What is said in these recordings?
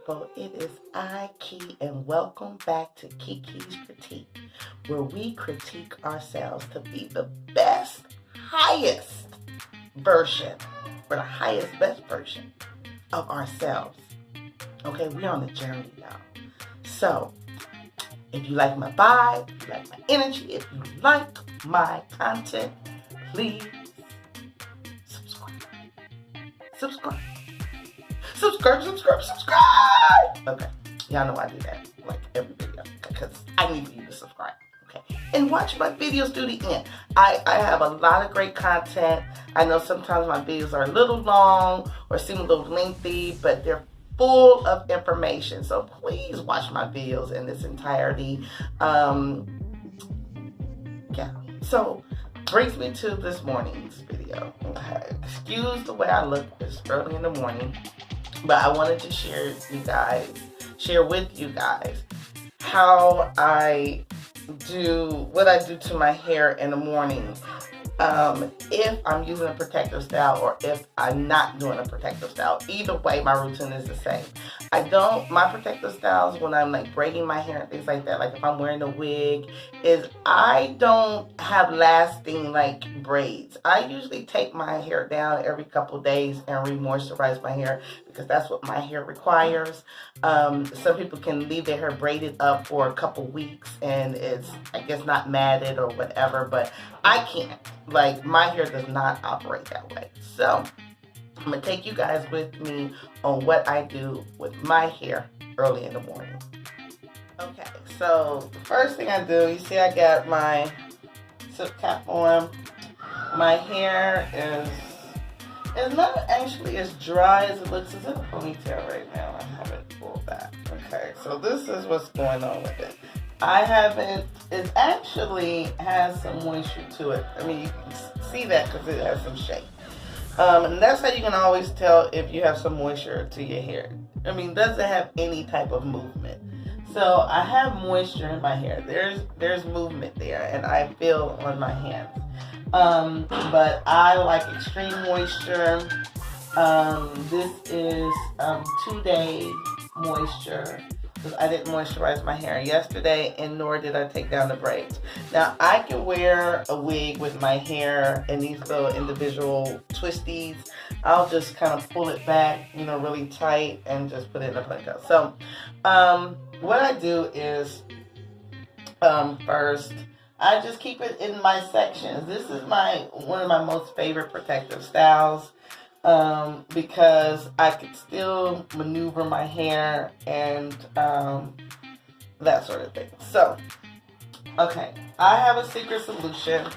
people, it is I, Key, and welcome back to Kiki's Critique, where we critique ourselves to be the best, highest version, or the highest, best version of ourselves. Okay, we're on a journey now. So, if you like my vibe, if you like my energy, if you like my content, please subscribe. Subscribe. Okay, y'all know I do that like every video because I need you to subscribe. Okay, and watch my videos to the end. I have a lot of great content. I know sometimes my videos are a little long or seem a little lengthy, but they're full of information. So please watch my videos in its entirety. Yeah. So brings me to this morning's video. Okay. Excuse the way I look. It's early in the morning. But I wanted to share with you guys how I do what I do to my hair in the morning. If I'm using a protective style or if I'm not doing a protective style. Either way, my routine is the same. My protective styles when I'm like braiding my hair and things like that, like if I'm wearing a wig, is I don't have lasting like braids. I usually take my hair down every couple days and re-moisturize my hair because that's what my hair requires. Some people can leave their hair braided up for a couple weeks and it's, I guess, not matted or whatever, but I can't. Like, my hair does not operate that way. So I'm going to take you guys with me on what I do with my hair early in the morning. Okay, so the first thing I do, you see I got my tip cap on. My hair is not actually as dry as it looks. It's in a ponytail right now. I haven't pulled that. Okay, so this is what's going on with it. It actually has some moisture to it. I mean, you can see that because it has some shape. And that's how you can always tell if you have some moisture to your hair. I mean, it doesn't have any type of movement. So I have moisture in my hair. There's movement there, and I feel on my hands. But I like extreme moisture. This is 2-day moisture. I didn't moisturize my hair yesterday, and nor did I take down the braids. Now, I can wear a wig with my hair and these little individual twisties. I'll just kind of pull it back, really tight and just put it in a ponytail. So, what I do is, first, I just keep it in my sections. This is one of my most favorite protective styles. Because I could still maneuver my hair and that sort of thing. So, okay, I have a secret solution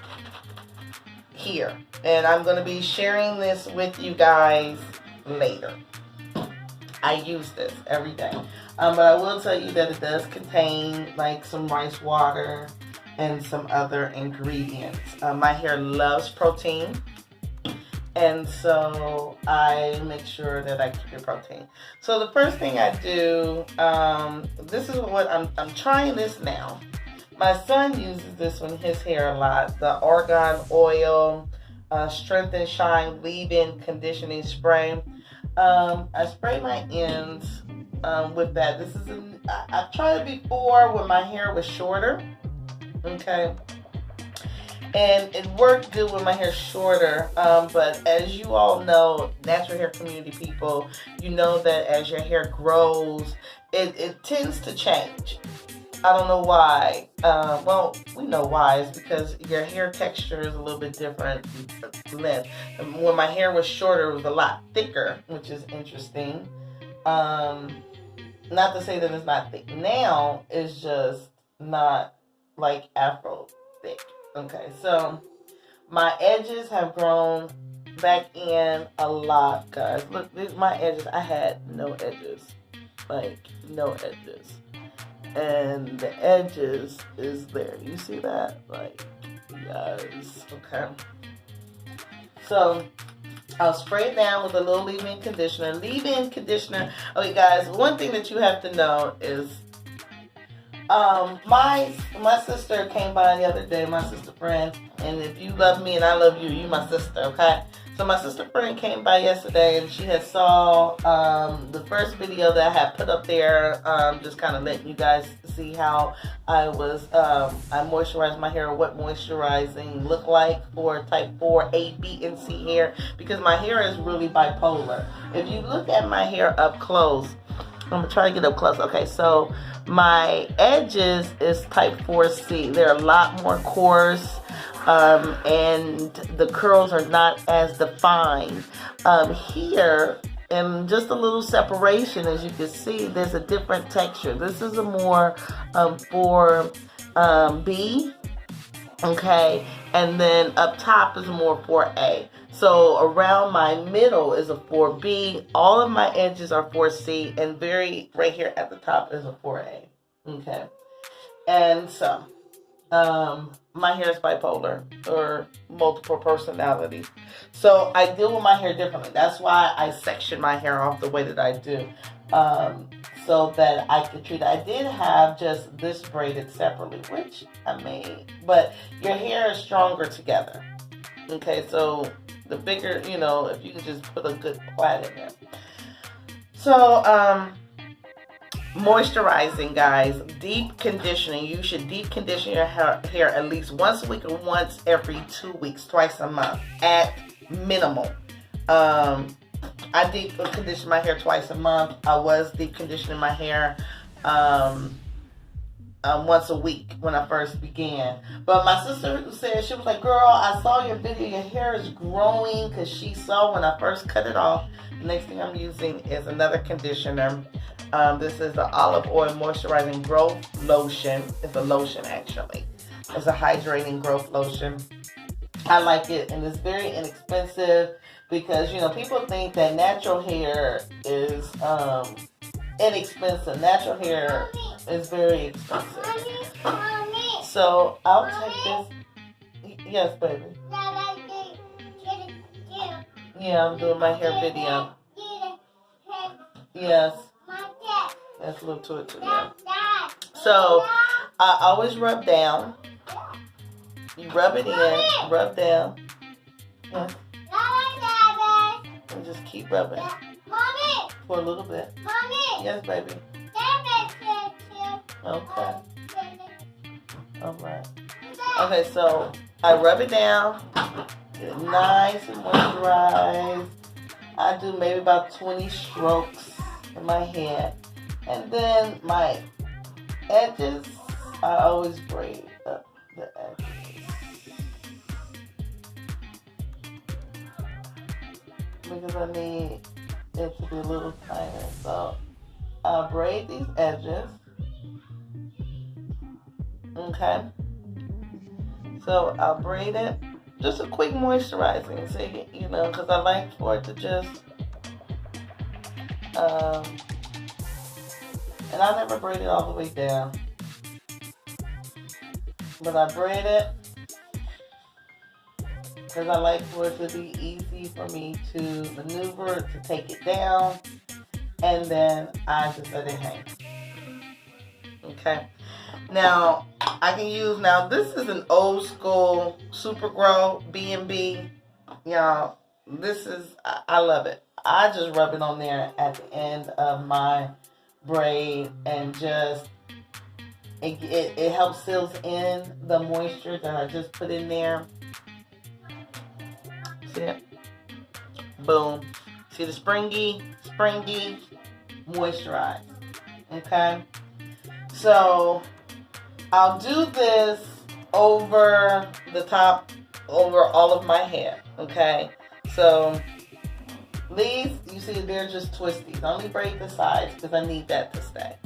here, and I'm going to be sharing this with you guys later. I use this every day, but I will tell you that it does contain like some rice water and some other ingredients. My hair loves protein. And so I make sure that I keep the protein. So the first thing I do, this is what I'm trying this now. My son uses this on his hair a lot. The Argan Oil Strength and Shine Leave-In Conditioning Spray. I spray my ends with that. I've tried it before when my hair was shorter. Okay. And it worked good with my hair shorter, but as you all know, natural hair community people, you know that as your hair grows, it tends to change. I don't know why. Well, we know why. It's because your hair texture is a little bit different length. When my hair was shorter, it was a lot thicker, which is interesting. Not to say that it's not thick now, it's just not like Afro thick. Okay, so my edges have grown back in a lot, guys. Look, these my edges. I had no edges, like no edges, and the edges is there. You see that? Like, yes. Okay. So I'll spray it down with a little leave-in conditioner. Leave-in conditioner. Okay, guys. One thing that you have to know is. My sister came by the other day, my sister friend, and if you love me and I love you, you my sister, okay? So my sister friend came by yesterday and she had saw the first video that I had put up there, just kind of letting you guys see how I moisturized my hair, what moisturizing looked like for type 4 A, B, and C hair, because my hair is really bipolar. If you look at my hair up close, I'm going to try to get up close. Okay, so my edges is type 4C. They're a lot more coarse. And the curls are not as defined. Here, and just a little separation, as you can see, there's a different texture. This is a more for B, okay, and then up top is more for A. So around my middle is a 4B. All of my edges are 4C, and right here at the top is a 4A. Okay, and so my hair is bipolar or multiple personalities. So I deal with my hair differently. That's why I section my hair off the way that I do, so that I could treat it. I did have just this braided separately, which I made, but your hair is stronger together. Okay, so the bigger, if you can just put a good plait in there. So, moisturizing, guys, deep conditioning. You should deep condition your hair at least once a week or once every 2 weeks, twice a month at minimal. I deep condition my hair twice a month. I was deep conditioning my hair once a week when I first began. But my sister said, she was like, girl, I saw your video, your hair is growing, because she saw when I first cut it off. The next thing I'm using is another conditioner. This is the Olive Oil Moisturizing Growth Lotion. It's a lotion, actually. It's a hydrating growth lotion. I like it, and it's very inexpensive because, people think that natural hair is inexpensive. Natural hair is very expensive. So I'll take this. Yes, baby. Yeah, I'm doing my hair video. Yes. That's a little to it too. Yeah. So I always rub down. You rub it in, rub down. Yeah. And just keep rubbing. For a little bit. Yes, baby. Okay. Alright. Okay, so I rub it down. Get it nice and moisturized. I do maybe about 20 strokes in my head. And then my edges, I always braid up the edges. Because I need it to be a little tighter. So I'll braid these edges. Okay. So I'll braid it. Just a quick moisturizing, see, because I like for it to just, and I never braid it all the way down, but I braid it because I like for it to be easy for me to maneuver, to take it down, and then I just let it hang. Okay. Now, I can use, this is an old school Super Grow B&B. Y'all, this is, I love it. I just rub it on there at the end of my braid and just, it helps seals in the moisture that I just put in there. See it? Boom. See the springy, moisturize. Okay? So, I'll do this over the top, over all of my hair, okay? So, these, you see, they're just twisties. I only braid the sides because I need that to stay.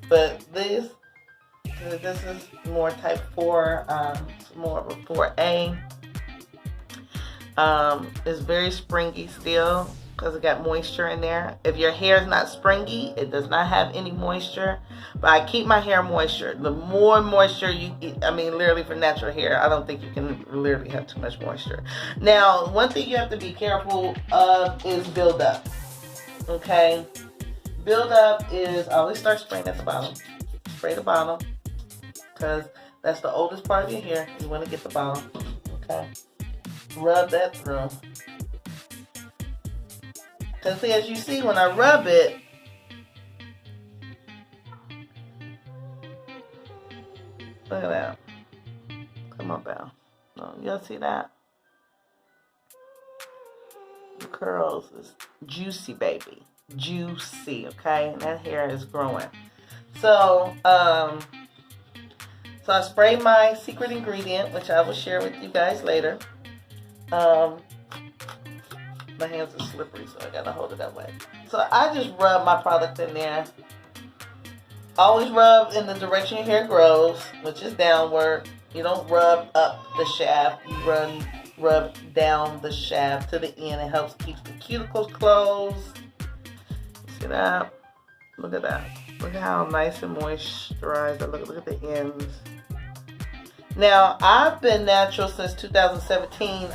But this is more type 4, more of a 4A. It's very springy still because it got moisture in there. If your hair is not springy, it does not have any moisture. But I keep my hair moisture. The more moisture you get, literally for natural hair, I don't think you can literally have too much moisture. Now, one thing you have to be careful of is build up. Okay? Build up is, I always start spraying at the bottom. Spray the bottom. Because that's the oldest part of your hair. You want to get the bottom. Okay? Rub that through. Because see, as you see, when I rub it, look at that. Come on, Belle. No, y'all see that? The curls is juicy, baby. Juicy, okay? And that hair is growing. So, so I sprayed my secret ingredient, which I will share with you guys later. My hands are slippery, so I gotta hold it that way. So I just rub my product in there. Always rub in the direction your hair grows, which is downward. You don't rub up the shaft. You rub down the shaft to the end. It helps keep the cuticles closed. See that? Look at that. Look at how nice and moisturized. Look at the ends. Now, I've been natural since 2017,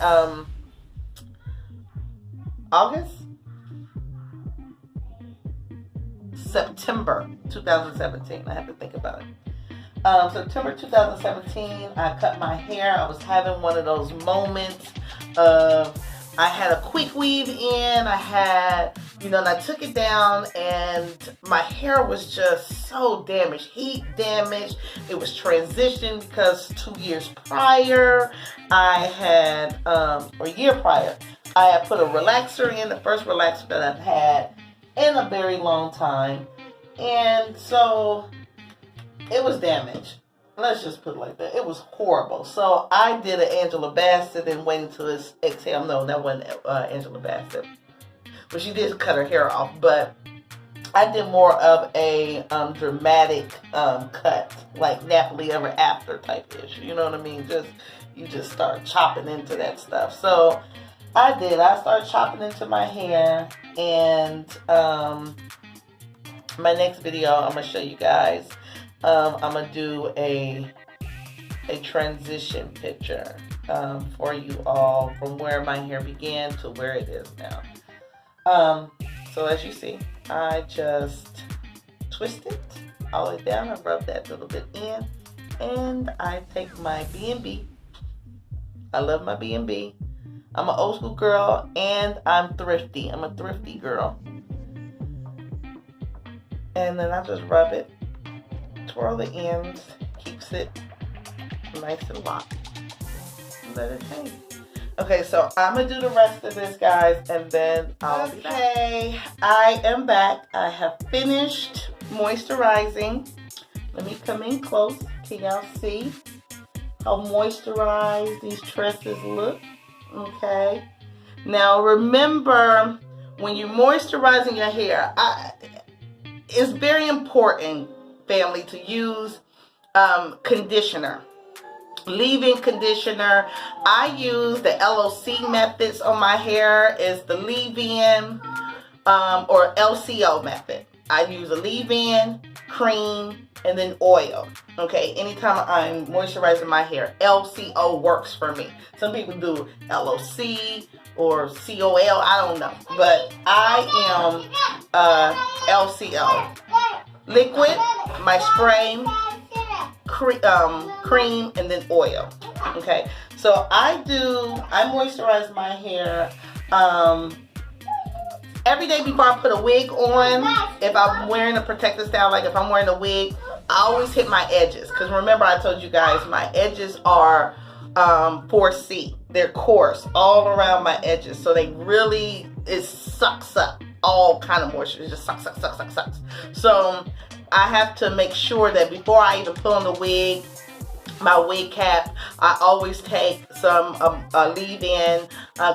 September 2017. I have to think about it. September 2017, I cut my hair. I was having one of those moments of, I had a quick weave in. I had, and I took it down and my hair was just so damaged, heat damaged. It was transitioned because 2 years prior, I had, or a year prior, I had put a relaxer in, the first relaxer that I've had in a very long time. And so it was damaged. Let's just put it like that. It was horrible. So I did an Angela Bassett and went into this exhale. No, that wasn't Angela Bassett. Well, she did cut her hair off, but I did more of a dramatic cut, like Napoli Ever After type ish. You know what I mean? You just start chopping into that stuff. So I started chopping into my hair, and my next video, I'm gonna show you guys. I'm gonna do a transition picture for you all from where my hair began to where it is now. So as you see, I just twist it all the way down. I rub that little bit in, and I take my B&B. I love my B&B. I'm an old school girl, and I'm thrifty. I'm a thrifty girl. And then I just rub it, twirl the ends, keeps it nice and locked. Let it hang. Okay, so I'm going to do the rest of this, guys, and then I'll be back. Okay, I am back. I have finished moisturizing. Let me come in close. Can y'all see how moisturized these tresses look? Okay. Now, remember, when you're moisturizing your hair, it's very important, family, to use conditioner. Leave-in conditioner. I use the LOC methods on my hair. Is the leave-in or LCO method. I use a leave-in, cream, and then oil. Okay, anytime I'm moisturizing my hair, LCO works for me. Some people do LOC or COL, I don't know. But I am LCO. Liquid, my spray, cream, and then oil. Okay, so I moisturize my hair every day before I put a wig on. If I'm wearing a protective style, like if I'm wearing a wig, I always hit my edges. Because remember, I told you guys, my edges are 4C. They're coarse all around my edges. So it sucks up all kind of moisture. It just sucks. So I have to make sure that before I even put on the wig, my wig cap, I always take some leave-in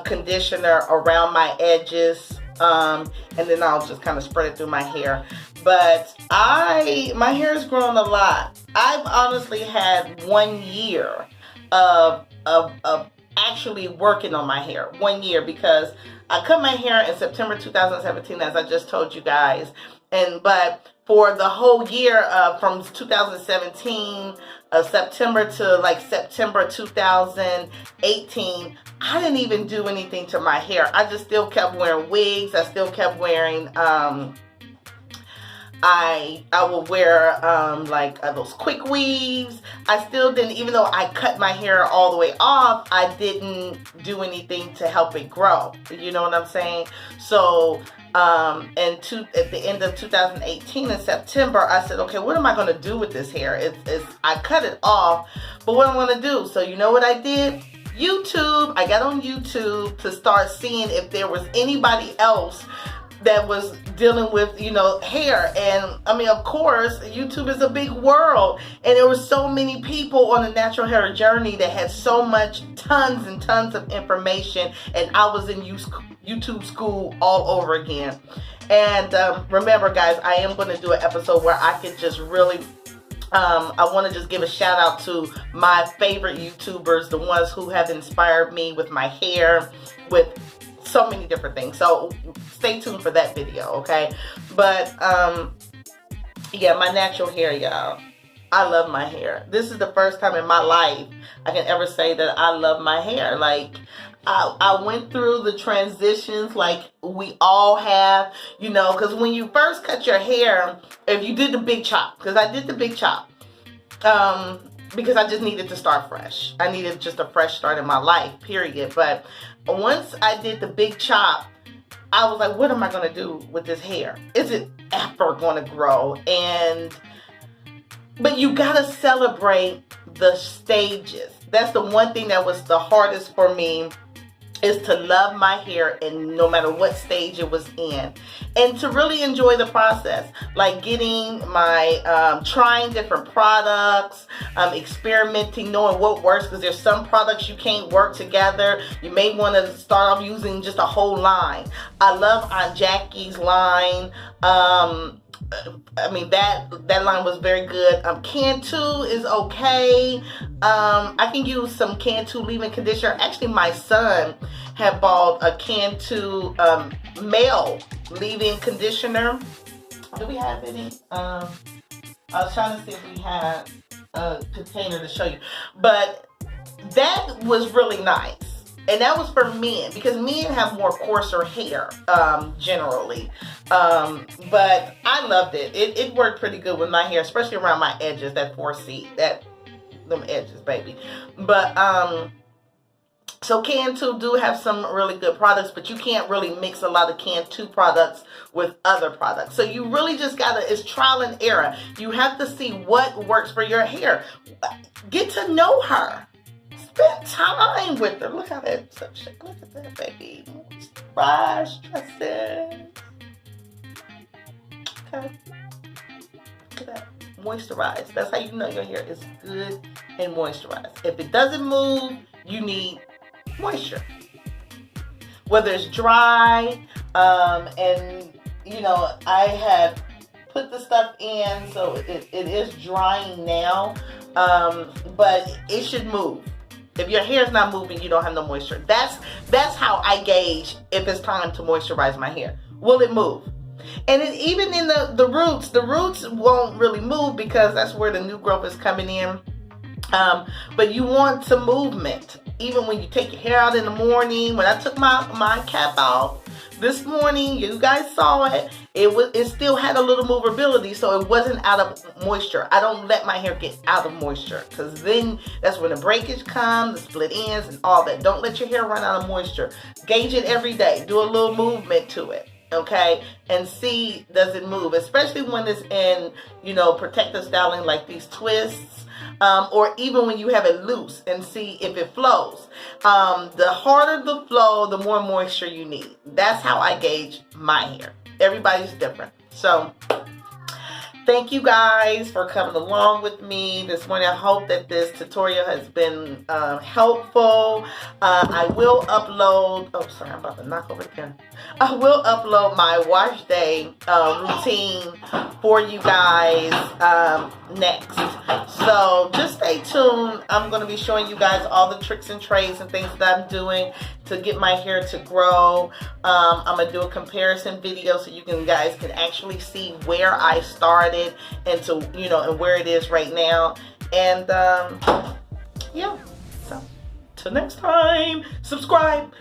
conditioner around my edges. And then I'll just kind of spread it through my hair. But my hair has grown a lot. I've honestly had 1 year of actually working on my hair. 1 year, because I cut my hair in September 2017, as I just told you guys. But for the whole year from 2017 September to like September 2018, I didn't even do anything to my hair. I just still kept wearing wigs. I still kept wearing I will wear like those quick weaves. I still didn't, even though I cut my hair all the way off, I didn't do anything to help it grow. You know what I'm saying? So at the end of 2018 in September, I said, okay, what am I going to do with this hair? I cut it off, but what am I going to do? So you know what I did? YouTube. I got on YouTube to start seeing if there was anybody else that was dealing with, you know, hair. And I mean, of course, YouTube is a big world, and there were so many people on the natural hair journey that had so much, tons and tons of information, and I was in YouTube school all over again. And remember, guys, I am going to do an episode where I could just really I want to just give a shout out to my favorite YouTubers, the ones who have inspired me with my hair, with so many different things. So stay tuned for that video, okay? But yeah, my natural hair, y'all. I love my hair. This is the first time in my life I can ever say that I love my hair. Like, I went through the transitions like we all have, you know, because when you first cut your hair, if you did the big chop, because I did the big chop, because I just needed to start fresh. I needed just a fresh start in my life, period. But once I did the big chop, I was like, what am I going to do with this hair? Is it ever going to grow? But you got to celebrate the stages. That's the one thing that was the hardest for me, is to love my hair, and no matter what stage it was in, and to really enjoy the process, like getting my trying different products, experimenting, knowing what works, because there's some products you can't work together. You may want to start off using just a whole line. I love Aunt Jackie's line. I mean, that line was very good. Cantu is okay. I can use some Cantu leave-in conditioner. Actually, my son had bought a Cantu male leave-in conditioner. Do we have any? I was trying to see if we had a container to show you. But that was really nice. And that was for men, because men have more coarser hair, generally. But I loved it. It worked pretty good with my hair, especially around my edges, that 4C, them edges, baby. But, so Cantu do have some really good products, but you can't really mix a lot of Cantu products with other products. So you really just it's trial and error. You have to see what works for your hair. Get to know her. Spend time with her. Look how that stuff shake. Look at that, baby. Moisturize, dresses. Okay. Look at that. Moisturize. That's how you know your hair is good and moisturized. If it doesn't move, you need moisture. Whether it's dry, and you know, I have put the stuff in, so it is drying now, but it should move. If your hair is not moving, you don't have no moisture. That's how I gauge if it's time to moisturize my hair. Will it move? And even in the roots won't really move, because that's where the new growth is coming in. But you want some movement. Even when you take your hair out in the morning. When I took my cap out this morning, you guys saw it. It still had a little movability, so it wasn't out of moisture. I don't let my hair get out of moisture, because then that's when the breakage comes, the split ends, and all that. Don't let your hair run out of moisture. Gauge it every day. Do a little movement to it, okay? And see, does it move? Especially when it's in, you know, protective styling like these twists. Or even when you have it loose, and see if it flows. The harder the flow, the more moisture you need. That's how I gauge my hair. Everybody's different. So, thank you guys for coming along with me this morning. I hope that this tutorial has been helpful. I will upload, oh sorry, I'm about to knock over the camera. I will upload my wash day routine for you guys next. So just stay tuned. I'm going to be showing you guys all the tricks and trades and things that I'm doing to get my hair to grow. I'm going to do a comparison video so you guys can actually see where I started and to, you know, and where it is right now. And yeah, so till next time, subscribe.